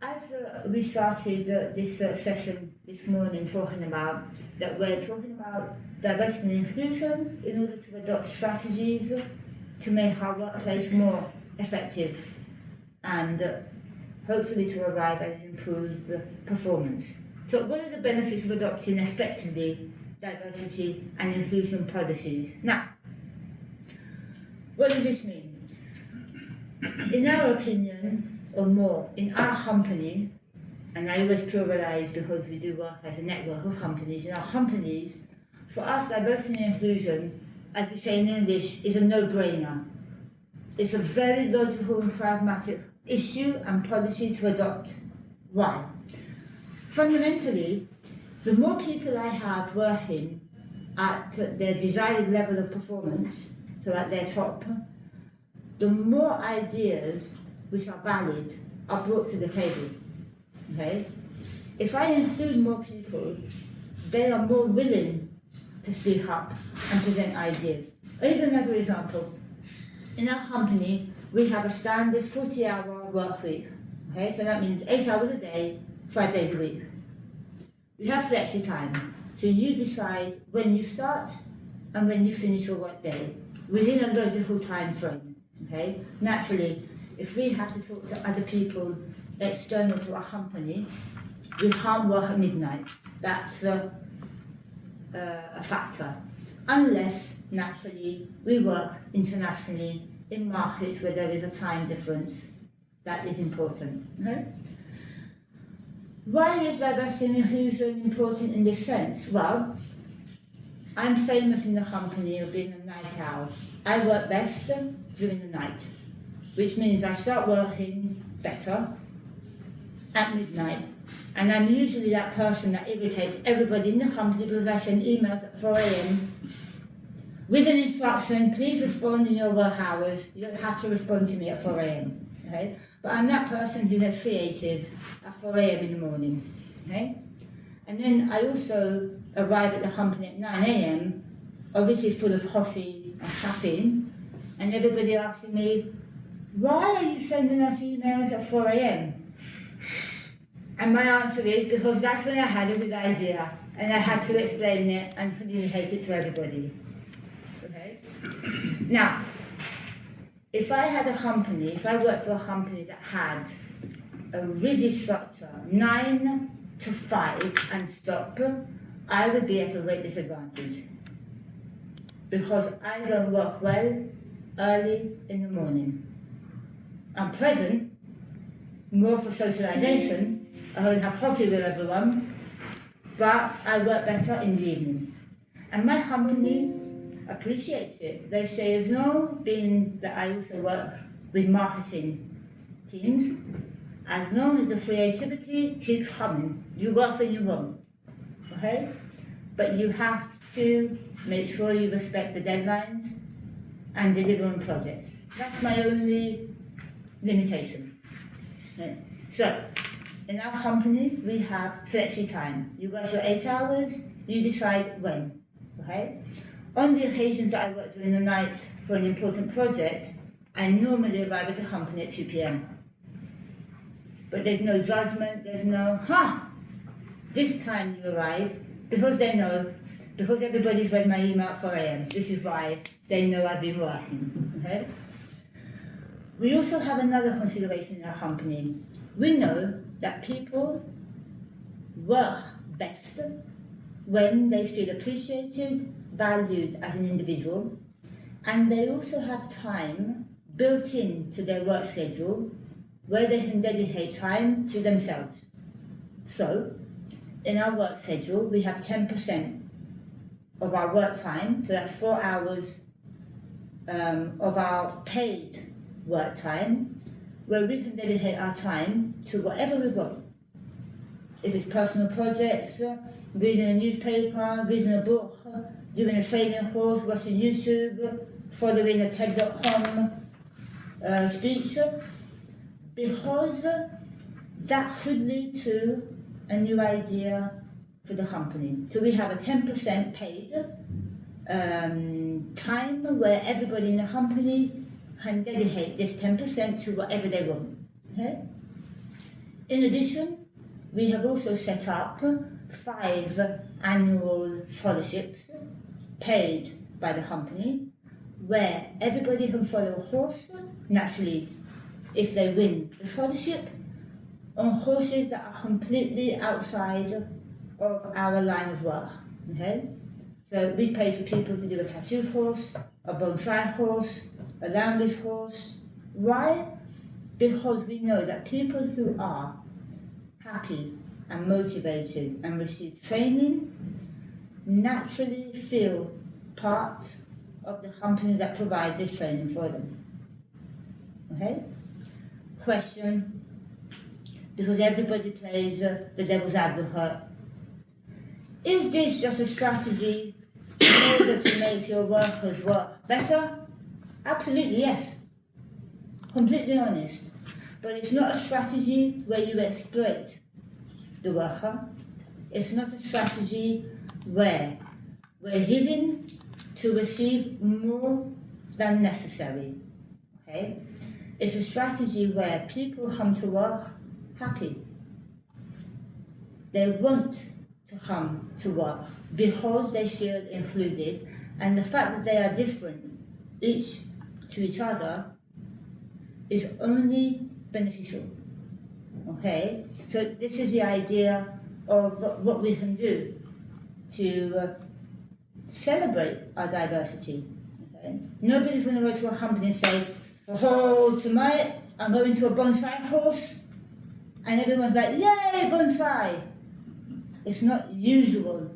As we started this session this morning talking about that we're talking about diversity and inclusion in order to adopt strategies to make our workplace more effective and hopefully to arrive at an improved performance. So what are the benefits of adopting effectively diversity and inclusion policies? Now, what does this mean? In our opinion, or more, in our company, and I always pluralize because we do work as a network of companies, in our companies, for us, diversity and inclusion, as we say in English, is a no-brainer. It's a very logical and pragmatic issue and policy to adopt. Why? Fundamentally, the more people I have working at their desired level of performance, so at their top, the more ideas which are valid are brought to the table. Okay? If I include more people, they are more willing to speak up and present ideas. Even as an example, in our company, we have a standard 40-hour work week. Okay? So that means 8 hours a day, 5 days a week. We have flexi time. So you decide when you start and when you finish your work day within a logical time frame. Okay? Naturally, if we have to talk to other people external to our company, we can't work at midnight. That's a factor. Unless, naturally, we work internationally in markets where there is a time difference. That is important. Okay? Why is diversity and inclusion important in this sense? Well, I'm famous in the company of being a night owl. I work best during the night, which means I start working better at midnight. And I'm usually that person that irritates everybody in the company because I send emails at 4 a.m. with an instruction, please respond in your work hours. You don't have to respond to me at 4 a.m. Okay? But I'm that person who gets creative at 4 a.m. in the morning. Okay? And then I also arrive at the company at 9 a.m., obviously full of coffee and caffeine, and everybody asking me, why are you sending us emails at 4 a.m.? And my answer is because that's when I had a good idea, and I had to explain it and communicate it to everybody. Okay? Now, if I had a company, if I worked for a company that had a rigid structure, 9 to 5 and stop, I would be at a great disadvantage. Because I don't work well early in the morning. I'm present, more for socialization. I won't have coffee with everyone, but I work better in the evening. And my company appreciates it. They say, as no, being that I also work with marketing teams, as long as the creativity keeps coming, you work when you want, okay? But you have to make sure you respect the deadlines and deliver on projects. That's my only limitation. Okay. So, in our company, we have flexi time. You work your 8 hours, you decide when, okay? On the occasions that I work during the night for an important project, I normally arrive at the company at 2 p.m. But there's no judgment, there's no, this time you arrive, because they know, because everybody's read my email at 4 a.m. This is why they know I've been working, okay? We also have another consideration in our company. We know that people work best when they feel appreciated, valued as an individual, and they also have time built into their work schedule where they can dedicate time to themselves. So, in our work schedule, we have 10% of our work time, so that's 4 hours of our paid work time, where we can dedicate our time to whatever we want. If it's personal projects, reading a newspaper, reading a book, doing a training course, watching YouTube, following a TED.com speech, because that could lead to a new idea for the company. So we have a 10% paid time where everybody in the company can dedicate this 10% to whatever they want. Okay? In addition, we have also set up 5 annual scholarships paid by the company, where everybody can follow a horse, naturally, if they win the scholarship, on horses that are completely outside of our line of work. Okay? So we pay for people to do a tattooed horse, a bonsai horse, a language horse. Why? Because we know that people who are happy and motivated and receive training naturally feel part of the company that provides this training for them. Okay? Question, because everybody plays the devil's advocate. Is this just a strategy in order to make your workers work better? Absolutely yes. Completely honest. But it's not a strategy where you exploit the worker. It's not a strategy where we're giving to receive more than necessary. Okay? It's a strategy where people come to work happy. They want to come to work because they feel included, and the fact that they are different each to each other is only beneficial. Okay? So this is the idea of what we can do to celebrate our diversity. Okay? Nobody's going to go to a company and say, oh, tonight I'm going to a bonsai horse, and everyone's like, yay, bonsai. It's not usual